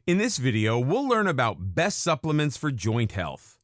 In this video, we'll learn about best supplements for joint health.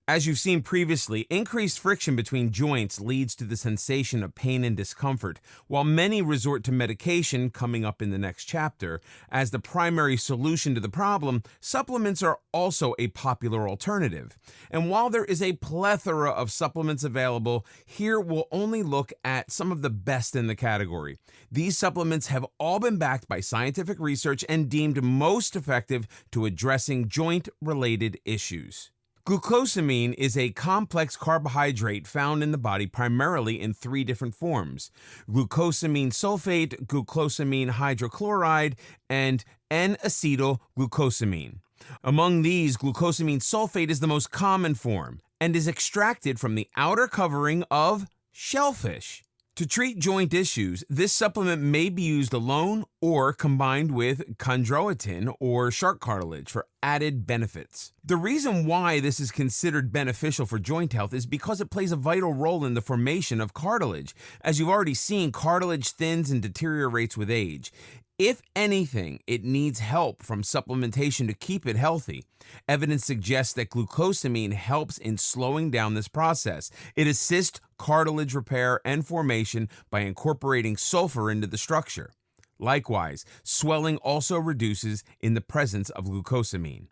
As you've seen previously, increased friction between joints leads to the sensation of pain and discomfort, while many resort to medication, coming up in the next chapter. As the primary solution to the problem, supplements are also a popular alternative. And while there is a plethora of supplements available, here we'll only look at some of the best in the category. These supplements have all been backed by scientific research and deemed most effective to addressing joint-related issues. Glucosamine is a complex carbohydrate found in the body primarily in three different forms: glucosamine sulfate, glucosamine hydrochloride, and N-acetylglucosamine. Among these, glucosamine sulfate is the most common form and is extracted from the outer covering of shellfish. To treat joint issues, this supplement may be used alone or combined with chondroitin or shark cartilage for added benefits. The reason why this is considered beneficial for joint health is because it plays a vital role in the formation of cartilage. As you've already seen, cartilage thins and deteriorates with age. If anything, it needs help from supplementation to keep it healthy. Evidence suggests that glucosamine helps in slowing down this process. It assists cartilage repair and formation by incorporating sulfur into the structure. Likewise, swelling also reduces in the presence of glucosamine.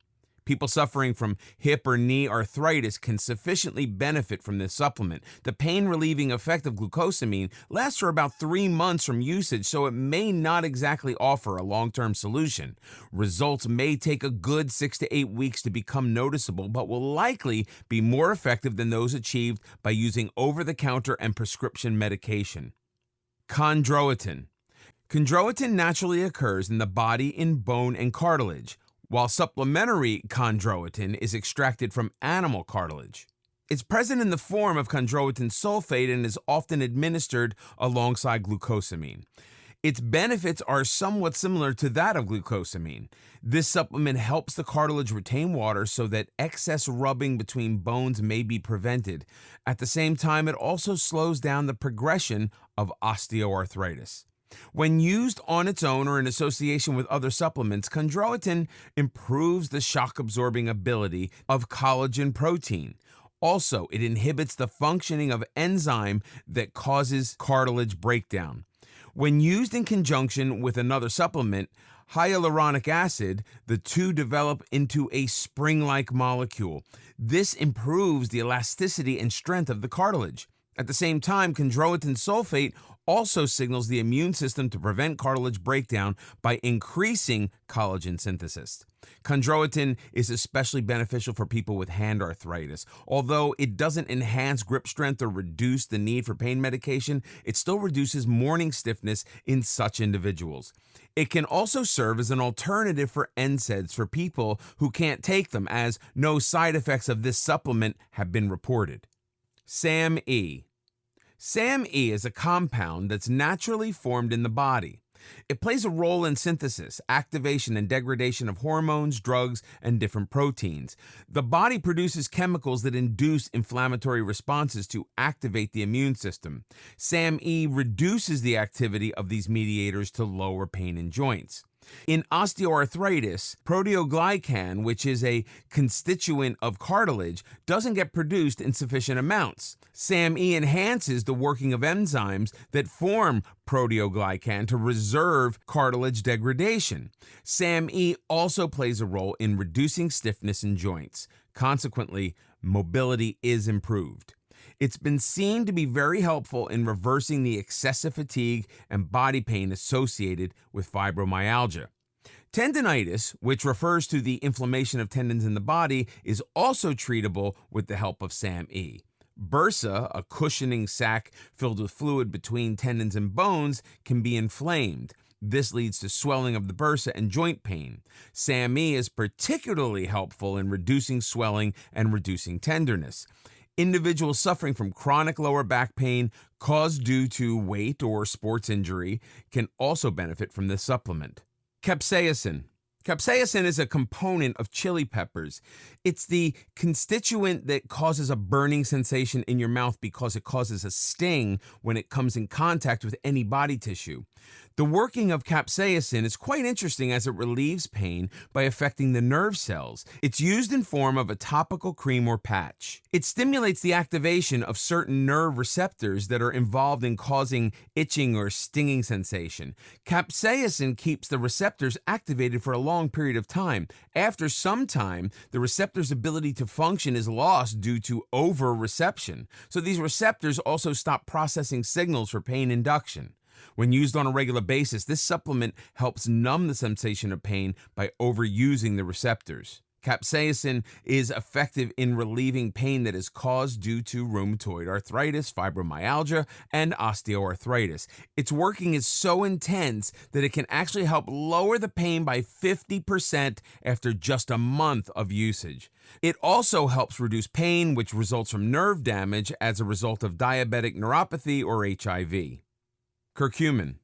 People suffering from hip or knee arthritis can sufficiently benefit from this supplement. The pain-relieving effect of glucosamine lasts for about 3 months from usage, so it may not exactly offer a long-term solution. Results may take a good 6 to 8 weeks to become noticeable, but will likely be more effective than those achieved by using over-the-counter and prescription medication. Chondroitin. Chondroitin naturally occurs in the body in bone and cartilage, while supplementary chondroitin is extracted from animal cartilage. It's present in the form of chondroitin sulfate and is often administered alongside glucosamine. Its benefits are somewhat similar to that of glucosamine. This supplement helps the cartilage retain water so that excess rubbing between bones may be prevented. At the same time, it also slows down the progression of osteoarthritis. When used on its own or in association with other supplements, chondroitin improves the shock-absorbing ability of collagen protein. Also, it inhibits the functioning of enzyme that causes cartilage breakdown. When used in conjunction with another supplement, hyaluronic acid, the two develop into a spring-like molecule. This improves the elasticity and strength of the cartilage. At the same time, chondroitin sulfate also signals the immune system to prevent cartilage breakdown by increasing collagen synthesis. Chondroitin is especially beneficial for people with hand arthritis. Although it doesn't enhance grip strength or reduce the need for pain medication, it still reduces morning stiffness in such individuals. It can also serve as an alternative for NSAIDs for people who can't take them, as no side effects of this supplement have been reported. SAMe. SAMe is a compound that's naturally formed in the body. It plays a role in synthesis, activation, and degradation of hormones, drugs, and different proteins. The body produces chemicals that induce inflammatory responses to activate the immune system. SAMe reduces the activity of these mediators to lower pain in joints. In osteoarthritis, proteoglycan, which is a constituent of cartilage, doesn't get produced in sufficient amounts. SAMe enhances the working of enzymes that form proteoglycan to reserve cartilage degradation. SAMe also plays a role in reducing stiffness in joints. Consequently, mobility is improved. It's been seen to be very helpful in reversing the excessive fatigue and body pain associated with fibromyalgia. Tendinitis, which refers to the inflammation of tendons in the body, is also treatable with the help of SAMe. Bursa, a cushioning sac filled with fluid between tendons and bones, can be inflamed. This leads to swelling of the bursa and joint pain. SAMe is particularly helpful in reducing swelling and reducing tenderness. Individuals suffering from chronic lower back pain caused due to weight or sports injury can also benefit from this supplement. Capsaicin. Capsaicin is a component of chili peppers. It's the constituent that causes a burning sensation in your mouth because it causes a sting when it comes in contact with any body tissue. The working of capsaicin is quite interesting as it relieves pain by affecting the nerve cells. It's used in form of a topical cream or patch. It stimulates the activation of certain nerve receptors that are involved in causing itching or stinging sensation. Capsaicin keeps the receptors activated for a long period of time. After some time, the receptor's ability to function is lost due to over-reception. So these receptors also stop processing signals for pain induction. When used on a regular basis, this supplement helps numb the sensation of pain by overusing the receptors. Capsaicin is effective in relieving pain that is caused due to rheumatoid arthritis, fibromyalgia, and osteoarthritis. Its working is so intense that it can actually help lower the pain by 50% after just a month of usage. It also helps reduce pain, which results from nerve damage as a result of diabetic neuropathy or HIV. Curcumin.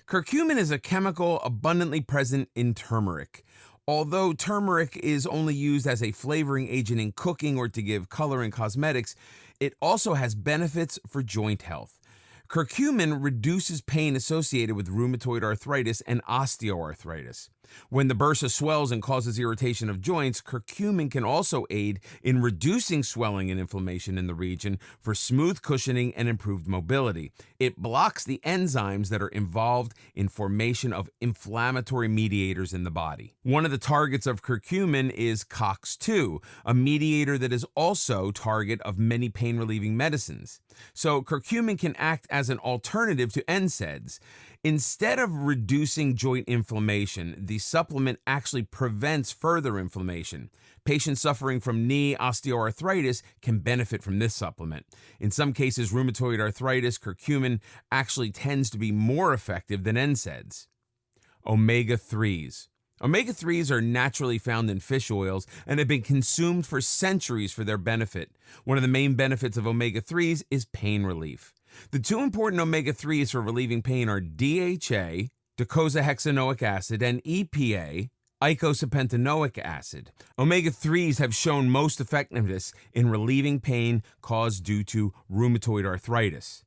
Curcumin is a chemical abundantly present in turmeric. Although turmeric is only used as a flavoring agent in cooking or to give color in cosmetics, it also has benefits for joint health. Curcumin reduces pain associated with rheumatoid arthritis and osteoarthritis. When the bursa swells and causes irritation of joints, curcumin can also aid in reducing swelling and inflammation in the region for smooth cushioning and improved mobility. It blocks the enzymes that are involved in formation of inflammatory mediators in the body. One of the targets of curcumin is COX-2, a mediator that is also target of many pain-relieving medicines. So curcumin can act as an alternative to NSAIDs. Instead of reducing joint inflammation, the supplement actually prevents further inflammation. Patients suffering from knee osteoarthritis can benefit from this supplement. In some cases, rheumatoid arthritis, curcumin actually tends to be more effective than NSAIDs. Omega-3s. Omega-3s are naturally found in fish oils and have been consumed for centuries for their benefit. One of the main benefits of omega-3s is pain relief. The two important omega-3s for relieving pain are DHA, docosahexaenoic acid, and EPA, eicosapentaenoic acid. Omega-3s have shown most effectiveness in relieving pain caused due to rheumatoid arthritis.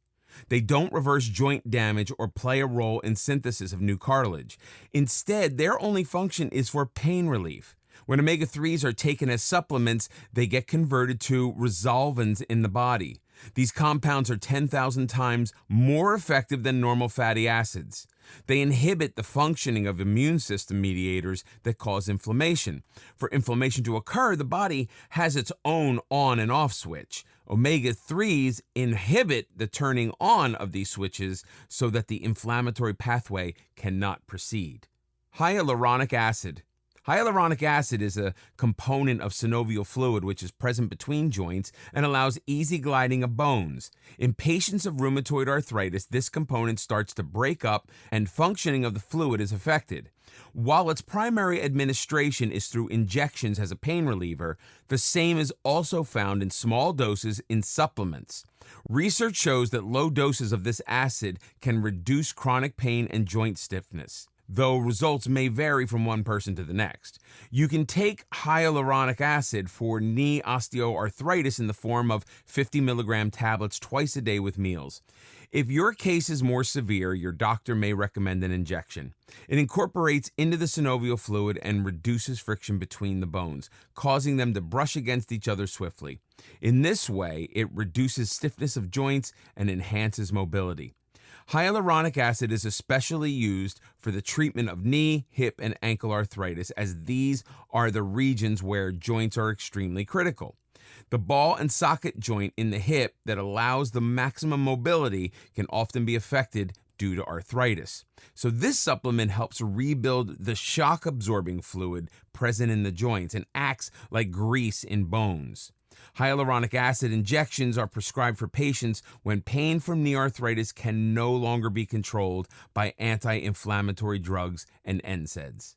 They don't reverse joint damage or play a role in synthesis of new cartilage. Instead, their only function is for pain relief. When omega-3s are taken as supplements, they get converted to resolvins in the body. These compounds are 10,000 times more effective than normal fatty acids. They inhibit the functioning of immune system mediators that cause inflammation. For inflammation to occur, the body has its own on and off switch. Omega-3s inhibit the turning on of these switches so that the inflammatory pathway cannot proceed. Hyaluronic acid. Hyaluronic acid is a component of synovial fluid which is present between joints and allows easy gliding of bones. In patients of rheumatoid arthritis, this component starts to break up and functioning of the fluid is affected. While its primary administration is through injections as a pain reliever, the same is also found in small doses in supplements. Research shows that low doses of this acid can reduce chronic pain and joint stiffness, though results may vary from one person to the next. You can take hyaluronic acid for knee osteoarthritis in the form of 50 milligram tablets twice a day with meals. If your case is more severe, your doctor may recommend an injection. It incorporates into the synovial fluid and reduces friction between the bones, causing them to brush against each other swiftly. In this way, it reduces stiffness of joints and enhances mobility. Hyaluronic acid is especially used for the treatment of knee, hip, and ankle arthritis, as these are the regions where joints are extremely critical. The ball and socket joint in the hip that allows the maximum mobility can often be affected due to arthritis. So this supplement helps rebuild the shock-absorbing fluid present in the joints and acts like grease in bones. Hyaluronic acid injections are prescribed for patients when pain from knee arthritis can no longer be controlled by anti-inflammatory drugs and NSAIDs.